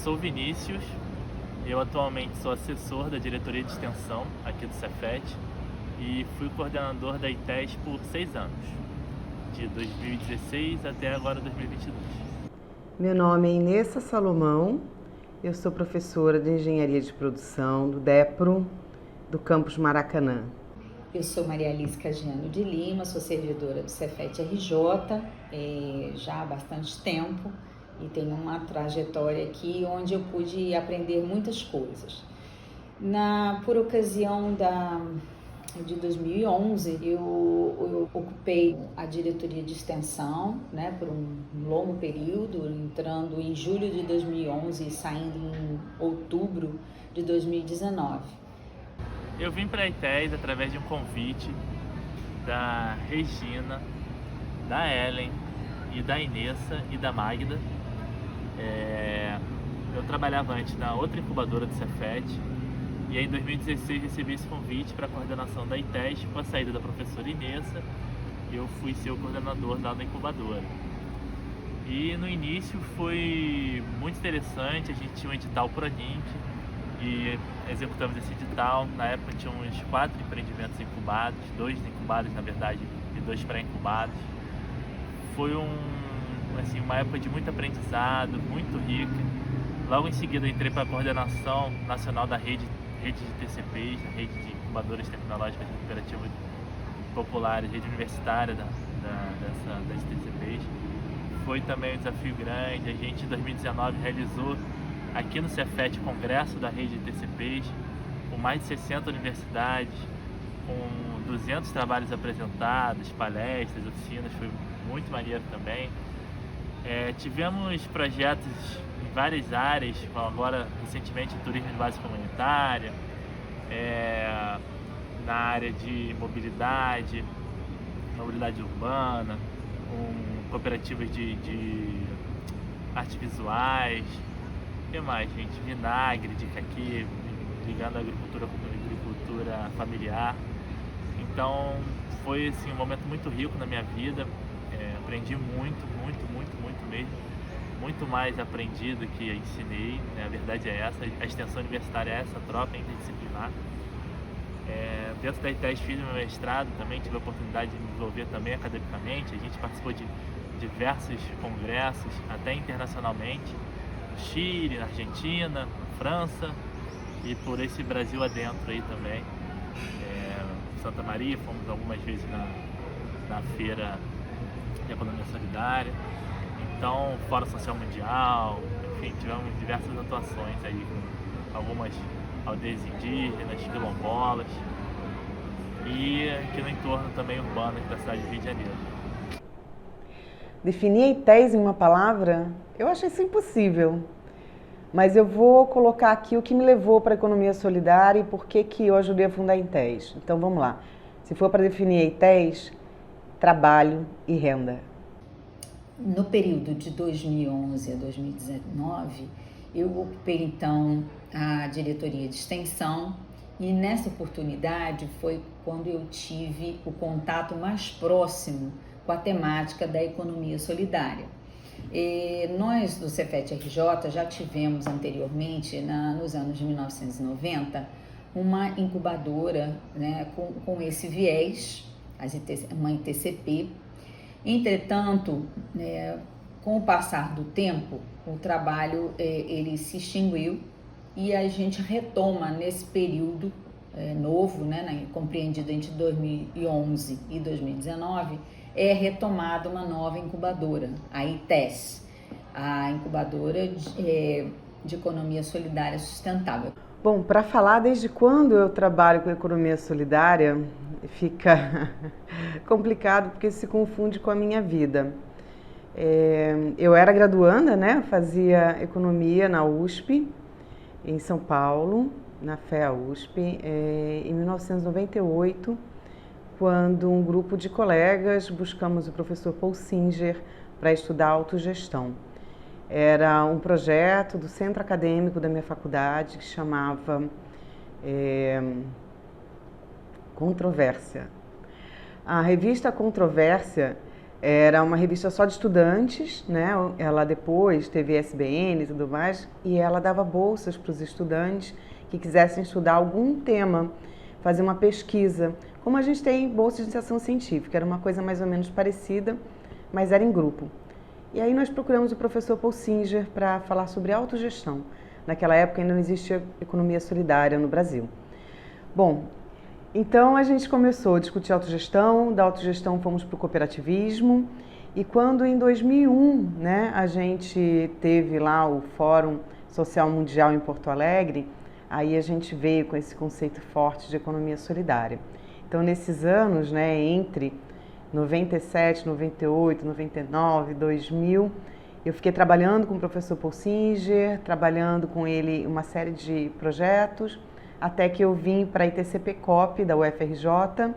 sou o Vinícius, eu atualmente sou assessor da diretoria de extensão aqui do Cefet e fui coordenador da ITES por 6 anos, de 2016 até agora 2022. Meu nome é Inessa Salomão, eu sou professora de Engenharia de Produção do DEPRO, do campus Maracanã. Eu sou Maria Alice Cagiano de Lima, sou servidora do Cefet RJ já há bastante tempo e tenho uma trajetória aqui onde eu pude aprender muitas coisas. Por ocasião de 2011, eu ocupei a diretoria de extensão, né, por um longo período, entrando em julho de 2011 e saindo em outubro de 2019. Eu vim para a ITES através de um convite da Regina, da Ellen e da Inessa e da Magda. Eu trabalhava antes na outra incubadora do Cefet e aí em 2016 recebi esse convite para a coordenação da ITES com a saída da professora Inessa e eu fui ser o coordenador lá da incubadora. E no início foi muito interessante, a gente tinha um edital ProLink e executamos esse edital. Na época tinha uns 4 empreendimentos incubados, 2 incubados na verdade e 2 pré-incubados. Foi uma época de muito aprendizado, muito rica. Logo em seguida entrei para a coordenação nacional da rede de TCPs, da rede de incubadoras tecnológicas e cooperativas populares, rede universitária das TCPs. Foi também um desafio grande. A gente em 2019 realizou aqui no Cefet o congresso da rede de TCPs, com mais de 60 universidades, com 200 trabalhos apresentados, palestras, oficinas, foi muito maneiro também. Tivemos projetos em várias áreas, como agora recentemente turismo de base comunitária, na área de mobilidade urbana, com cooperativas de artes visuais. O que mais, gente? Vinagre de caqui, ligando a agricultura familiar. Então foi assim, um momento muito rico na minha vida. Aprendi muito mesmo. Muito mais aprendi do que ensinei, né? A verdade é essa. A extensão universitária é essa troca interdisciplinar. Dentro da ITES fiz meu mestrado também, tive a oportunidade de me envolver também academicamente. A gente participou de diversos congressos, até internacionalmente, no Chile, na Argentina, na França e por esse Brasil adentro aí também. Santa Maria, fomos algumas vezes na feira de economia solidária. Então, Fórum Social Mundial, enfim, tivemos diversas atuações aí com algumas aldeias indígenas, quilombolas e aqui no entorno também urbano aqui da cidade do Rio de Janeiro. Definir a ITES em uma palavra, eu acho isso impossível. Mas eu vou colocar aqui o que me levou para a economia solidária e por que eu ajudei a fundar a ITES. Então vamos lá. Se for para definir a ITES, trabalho e renda. No período de 2011 a 2019, eu ocupei então a diretoria de extensão e nessa oportunidade foi quando eu tive o contato mais próximo com a temática da economia solidária. Nós do Cefet RJ já tivemos anteriormente, nos anos de 1990, uma incubadora, né, com esse viés, uma ITCP. Entretanto, com o passar do tempo, o trabalho ele se extinguiu e a gente retoma nesse período novo, né, compreendido entre 2011 e 2019, retomada uma nova incubadora, a ITES, a incubadora de economia solidária sustentável. Bom, para falar desde quando eu trabalho com economia solidária, fica complicado porque se confunde com a minha vida. Eu era graduanda, né? Fazia economia na USP, em São Paulo, na FEA USP, em 1998, quando um grupo de colegas buscamos o professor Paul Singer para estudar autogestão. Era um projeto do centro acadêmico da minha faculdade que chamava Controvérsia. A revista Controvérsia Era uma revista só de estudantes, né? Ela depois teve ISBN e tudo mais, e ela dava bolsas para os estudantes que quisessem estudar algum tema, fazer uma pesquisa. Como a gente tem bolsa de iniciação científica, era uma coisa mais ou menos parecida, mas era em grupo. E aí nós procuramos o professor Paul Singer para falar sobre autogestão. Naquela época ainda não existia economia solidária no Brasil. Bom, então a gente começou a discutir autogestão, da autogestão fomos para o cooperativismo, e quando em 2001, né, a gente teve lá o Fórum Social Mundial em Porto Alegre, aí a gente veio com esse conceito forte de economia solidária. Então nesses anos, né, entre 97, 98, 99, 2000, eu fiquei trabalhando com o professor Paul Singer, trabalhando com ele uma série de projetos, até que eu vim para a ITCP-COP da UFRJ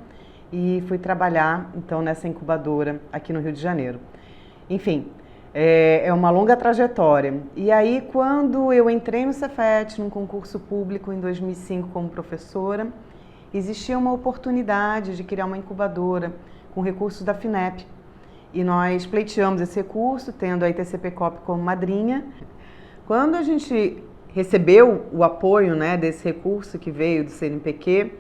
e fui trabalhar então nessa incubadora aqui no Rio de Janeiro. Enfim, é uma longa trajetória. E aí quando eu entrei no Cefet, num concurso público em 2005 como professora, existia uma oportunidade de criar uma incubadora com recursos da FINEP. E nós pleiteamos esse recurso, tendo a ITCP-COP como madrinha. Quando a gente recebeu o apoio, né, desse recurso que veio do CNPq,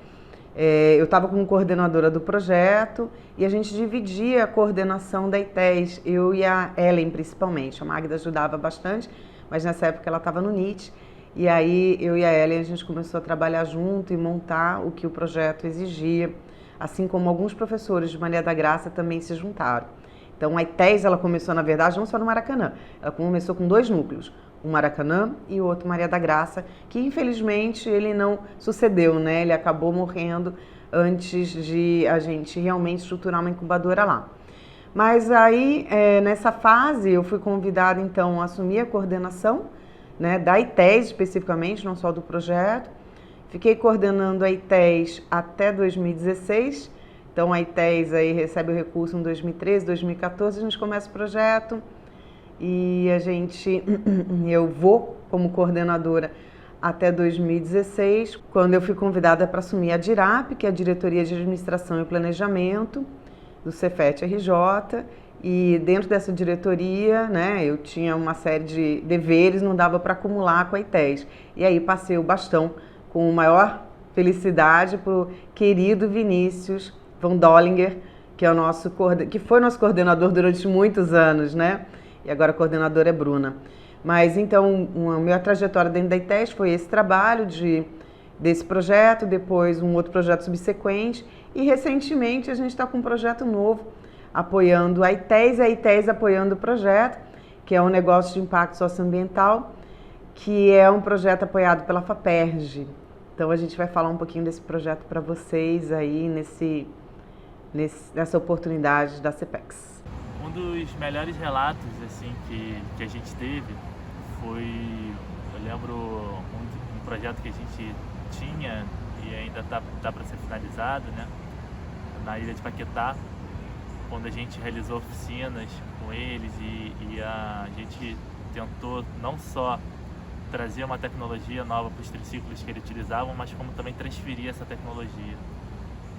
eu estava como coordenadora do projeto e a gente dividia a coordenação da ITES, eu e a Ellen principalmente. A Magda ajudava bastante, mas nessa época ela estava no NIT, e aí eu e a Ellen a gente começou a trabalhar junto e montar o que o projeto exigia, assim como alguns professores de Maria da Graça também se juntaram. Então a ITES ela começou, na verdade, não só no Maracanã, ela começou com 2 núcleos, um Maracanã e o outro Maria da Graça, que infelizmente ele não sucedeu, né? Ele acabou morrendo antes de a gente realmente estruturar uma incubadora lá. Mas aí, nessa fase, eu fui convidada então a assumir a coordenação, né, da ITES especificamente, não só do projeto. Fiquei coordenando a ITES até 2016, então a ITES aí recebe o recurso em 2013, 2014, a gente começa o projeto. E eu vou como coordenadora até 2016, quando eu fui convidada para assumir a DIRAP, que é a Diretoria de Administração e Planejamento do Cefet RJ, e dentro dessa diretoria, né, eu tinha uma série de deveres, não dava para acumular com a ITES. E aí passei o bastão com maior felicidade para o querido Vinícius von Dollinger, que foi nosso coordenador durante muitos anos, né? E agora a coordenadora é Bruna. Mas então, a minha trajetória dentro da ITES foi esse trabalho desse projeto, depois um outro projeto subsequente, e recentemente a gente está com um projeto novo, apoiando a ITES apoiando o projeto, que é um negócio de impacto socioambiental, que é um projeto apoiado pela FAPERJ. Então a gente vai falar um pouquinho desse projeto para vocês aí nessa oportunidade da CEPEX. Um dos melhores relatos assim que a gente teve foi, eu lembro um projeto que a gente tinha e ainda tá para ser finalizado, né, na ilha de Paquetá, quando a gente realizou oficinas com eles e a gente tentou não só trazer uma tecnologia nova para os triciclos que eles utilizavam, mas como também transferir essa tecnologia.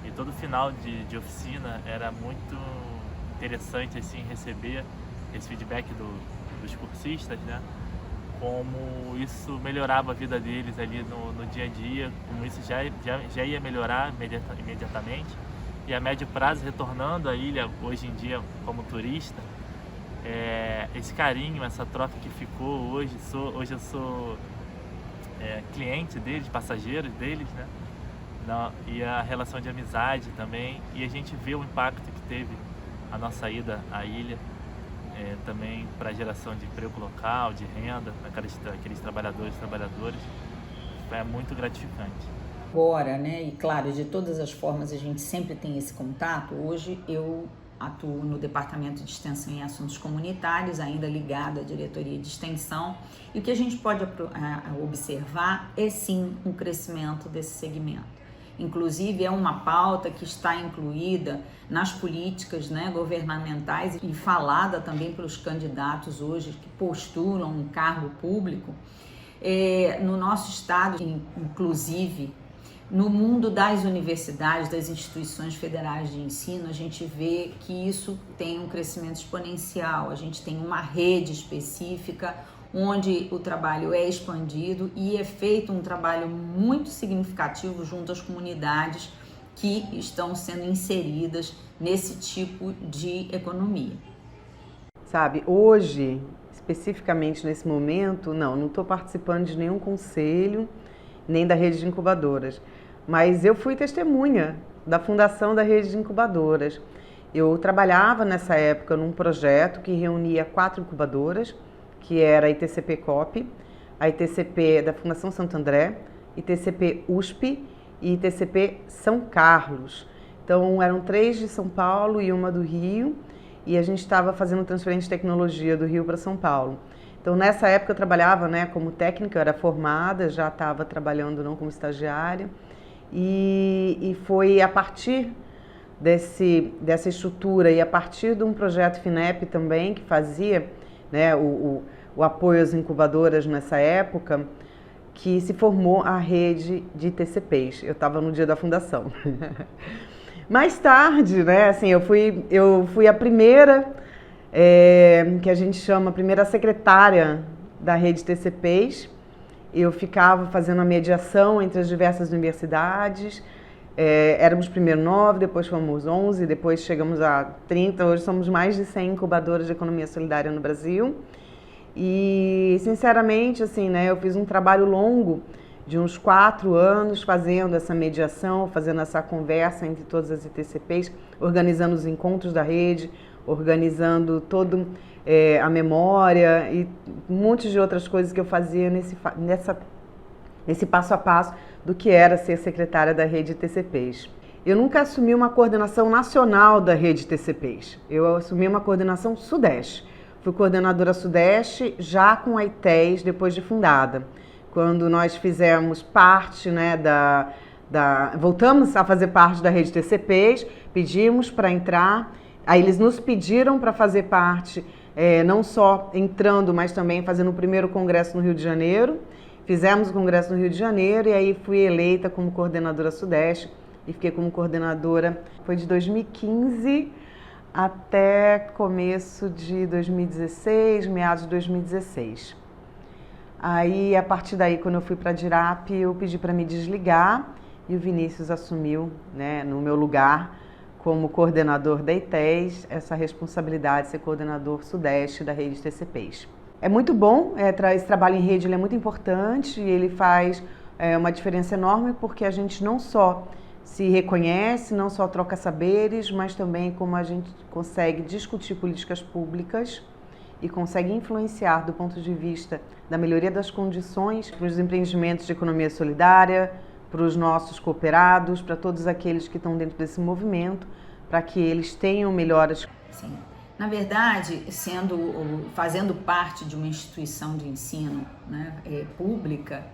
E todo final de oficina era muito interessante assim receber esse feedback dos cursistas, né? Como isso melhorava a vida deles ali no dia a dia, como isso já ia melhorar imediatamente. E a médio prazo, retornando à ilha hoje em dia como turista, esse carinho, essa troca que ficou hoje eu sou cliente deles, passageiros deles, né? E a relação de amizade também, e a gente vê o impacto que teve a nossa ida à ilha, também para a geração de emprego local, de renda, aqueles trabalhadores e trabalhadoras, é muito gratificante. Agora, né, e claro, de todas as formas a gente sempre tem esse contato. Hoje eu atuo no Departamento de Extensão e Assuntos Comunitários, ainda ligado à Diretoria de Extensão, e o que a gente pode observar é sim um crescimento desse segmento. Inclusive é uma pauta que está incluída nas políticas, né, governamentais e falada também pelos candidatos hoje que postulam um cargo público. No nosso estado, inclusive, No mundo das universidades, das instituições federais de ensino, a gente vê que isso tem um crescimento exponencial. A gente tem uma rede específica onde o trabalho é expandido e é feito um trabalho muito significativo junto às comunidades que estão sendo inseridas nesse tipo de economia. Sabe, hoje, especificamente nesse momento, não estou participando de nenhum conselho, nem da rede de incubadoras, mas eu fui testemunha da fundação da rede de incubadoras. Eu trabalhava nessa época num projeto que reunia 4 incubadoras, que era a ITCP COP, a ITCP da Fundação Santo André, ITCP USP e ITCP São Carlos. Então eram 3 de São Paulo e uma do Rio, e a gente estava fazendo transferência de tecnologia do Rio para São Paulo. Então nessa época eu trabalhava, né, como técnica, eu era formada, já estava trabalhando não como estagiária, e foi a partir dessa estrutura e a partir de um projeto FINEP também, que fazia, né, o apoio às incubadoras nessa época, que se formou a rede de TCPs. Eu estava no dia da fundação. Mais tarde, né, assim, eu fui a primeira, que a gente chama, a primeira secretária da rede TCPs. Eu ficava fazendo a mediação entre as diversas universidades. Éramos primeiro 9, depois fomos 11, depois chegamos a 30, hoje somos mais de 100 incubadoras de economia solidária no Brasil. E, sinceramente, assim, né, eu fiz um trabalho longo de uns 4 anos fazendo essa mediação, fazendo essa conversa entre todas as ITCPs, organizando os encontros da rede, organizando toda a memória e um monte de outras coisas que eu fazia nesse passo a passo do que era ser secretária da rede TCPs. Eu nunca assumi uma coordenação nacional da rede TCPs, eu assumi uma coordenação Sudeste. Fui coordenadora Sudeste já com a ITES depois de fundada. Quando nós fizemos parte, né, voltamos a fazer parte da rede TCPs, pedimos para entrar, aí eles nos pediram para fazer parte, não só entrando, mas também fazendo o primeiro congresso no Rio de Janeiro. Fizemos o congresso no Rio de Janeiro e aí fui eleita como coordenadora Sudeste e fiquei como coordenadora, foi de 2015 até começo de 2016, meados de 2016. Aí, a partir daí, quando eu fui para a DIRAP, eu pedi para me desligar e o Vinícius assumiu, né, no meu lugar, como coordenador da ITES, essa responsabilidade de ser coordenador Sudeste da rede TCPs. É muito bom, esse trabalho em rede ele é muito importante e ele faz uma diferença enorme porque a gente não só se reconhece, não só troca saberes, mas também como a gente consegue discutir políticas públicas e consegue influenciar do ponto de vista da melhoria das condições para os empreendimentos de economia solidária, para os nossos cooperados, para todos aqueles que estão dentro desse movimento, para que eles tenham melhoras. Sim. Na verdade, fazendo parte de uma instituição de ensino, né, pública,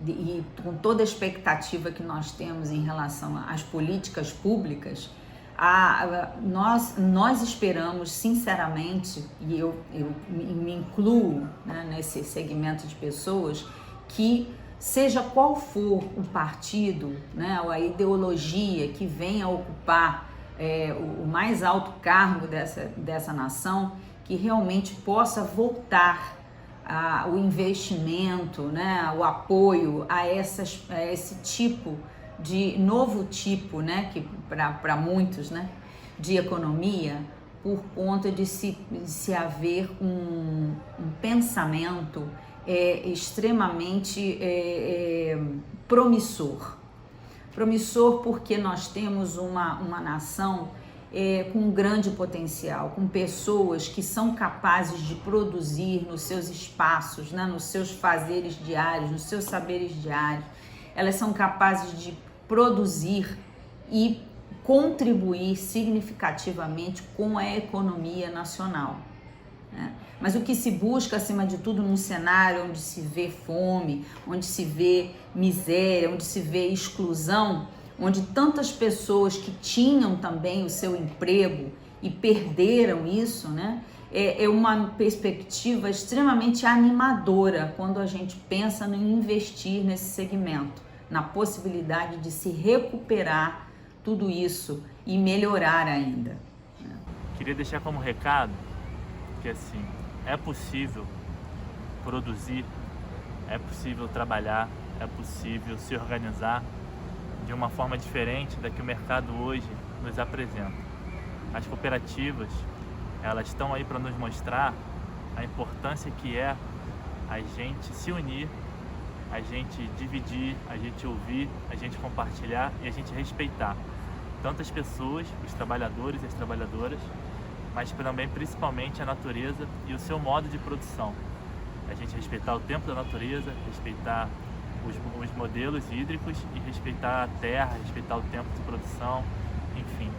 e com toda a expectativa que nós temos em relação às políticas públicas, nós esperamos sinceramente, e eu me incluo, né, nesse segmento de pessoas, que seja qual for o partido, né, ou a ideologia que venha ocupar o mais alto cargo dessa nação, que realmente possa voltar o investimento, né, o apoio a esse tipo de novo tipo, né, que para muitos, né, de economia, por conta de se haver um pensamento extremamente promissor. Promissor porque nós temos uma nação com um grande potencial, com pessoas que são capazes de produzir nos seus espaços, né, nos seus fazeres diários, nos seus saberes diários. Elas são capazes de produzir e contribuir significativamente com a economia nacional, né? Mas o que se busca, acima de tudo, num cenário onde se vê fome, onde se vê miséria, onde se vê exclusão, onde tantas pessoas que tinham também o seu emprego e perderam isso, né? É uma perspectiva extremamente animadora quando a gente pensa em investir nesse segmento, na possibilidade de se recuperar tudo isso e melhorar ainda. Queria deixar como recado que assim, é possível produzir, é possível trabalhar, é possível se organizar de uma forma diferente da que o mercado hoje nos apresenta. As cooperativas, elas estão aí para nos mostrar a importância que é a gente se unir, a gente dividir, a gente ouvir, a gente compartilhar e a gente respeitar tantas pessoas, os trabalhadores e as trabalhadoras, mas também principalmente a natureza e o seu modo de produção. A gente respeitar o tempo da natureza, respeitar os modelos hídricos e respeitar a terra, respeitar o tempo de produção, enfim.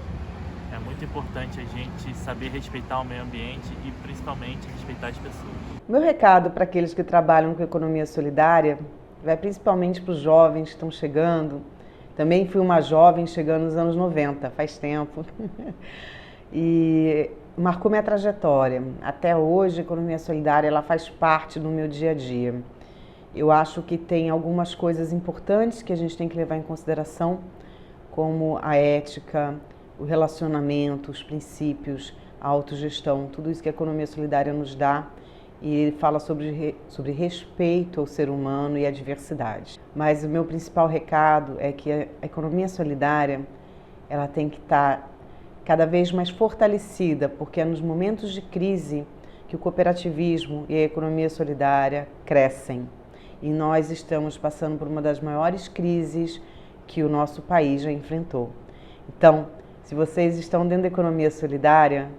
É muito importante a gente saber respeitar o meio ambiente e principalmente respeitar as pessoas. Meu recado para aqueles que trabalham com economia solidária vai principalmente para os jovens que estão chegando. Também fui uma jovem chegando nos anos 90, faz tempo. E marcou minha trajetória. Até hoje, a economia solidária ela faz parte do meu dia a dia. Eu acho que tem algumas coisas importantes que a gente tem que levar em consideração, como a ética, o relacionamento, os princípios, a autogestão, tudo isso que a economia solidária nos dá. E ele fala sobre respeito ao ser humano e à diversidade. Mas o meu principal recado é que a economia solidária ela tem que estar cada vez mais fortalecida, porque é nos momentos de crise que o cooperativismo e a economia solidária crescem. E nós estamos passando por uma das maiores crises que o nosso país já enfrentou. Então, se vocês estão dentro da economia solidária,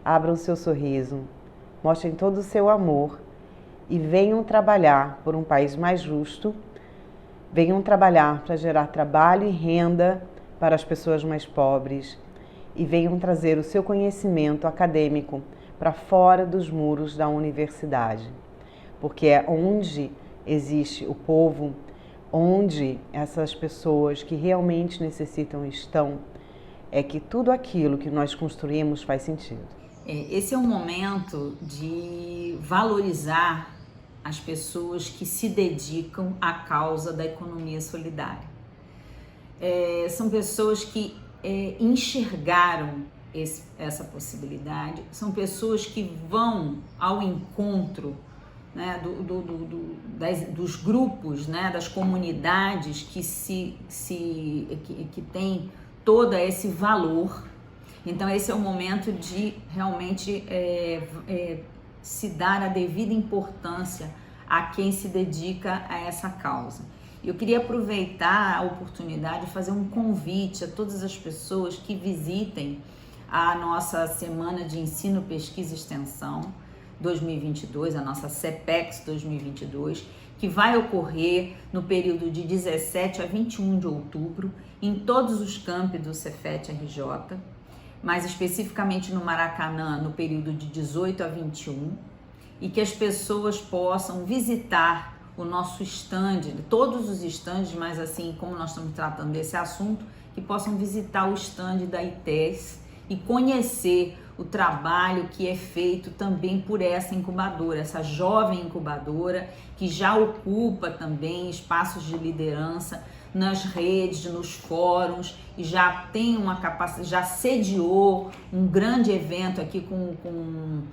abram o seu sorriso, mostrem todo o seu amor e venham trabalhar por um país mais justo, venham trabalhar para gerar trabalho e renda para as pessoas mais pobres e venham trazer o seu conhecimento acadêmico para fora dos muros da universidade, porque é onde existe o povo, onde essas pessoas que realmente necessitam estão, é que tudo aquilo que nós construímos faz sentido. Esse é um momento de valorizar as pessoas que se dedicam à causa da economia solidária. São pessoas que enxergaram essa possibilidade, são pessoas que vão ao encontro, né, dos grupos, né, das comunidades que têm todo esse valor. Então esse é o momento de realmente se dar a devida importância a quem se dedica a essa causa. Eu queria aproveitar a oportunidade de fazer um convite a todas as pessoas que visitem a nossa Semana de Ensino, Pesquisa e Extensão 2022, a nossa CEPEX 2022, que vai ocorrer no período de 17 a 21 de outubro em todos os campi do Cefet-RJ, mais especificamente no Maracanã, no período de 18 a 21, e que as pessoas possam visitar o nosso stand, todos os stands, mas assim, como nós estamos tratando desse assunto, que possam visitar o stand da ITES e conhecer o trabalho que é feito também por essa incubadora, essa jovem incubadora que já ocupa também espaços de liderança nas redes, nos fóruns e já tem uma capacidade, já sediou um grande evento aqui com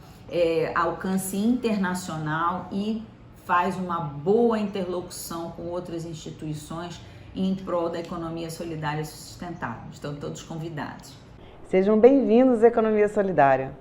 alcance internacional e faz uma boa interlocução com outras instituições em prol da economia solidária e sustentável. Estão todos convidados. Sejam bem-vindos à Economia Solidária.